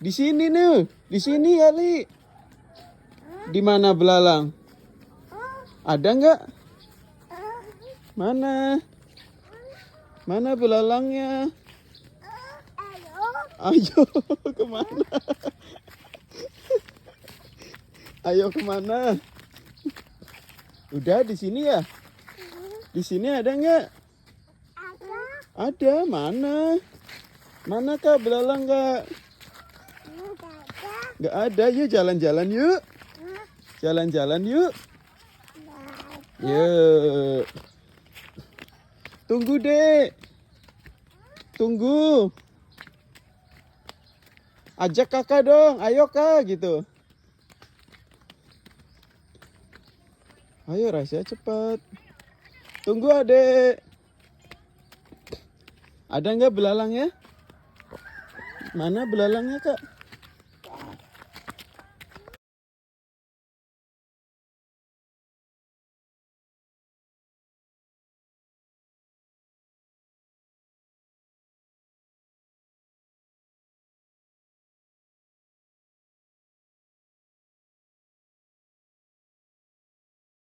Di sini nih, di sini kali. Di mana belalang? Ada nggak? Mana? Mana belalangnya? Ayo kemana? Ayo kemana? Udah di sini ya? Di sini ada nggak? Ada. Mana? Mana kak belalang kak? Nggak ada. Yuk jalan-jalan yuk. Jalan-jalan yuk. Yuk. Tunggu dek. Tunggu. Ajak kakak dong. Ayo kak gitu. Ayo Rasya cepat. Tunggu adek. Ada nggak belalangnya? Mana belalangnya kak?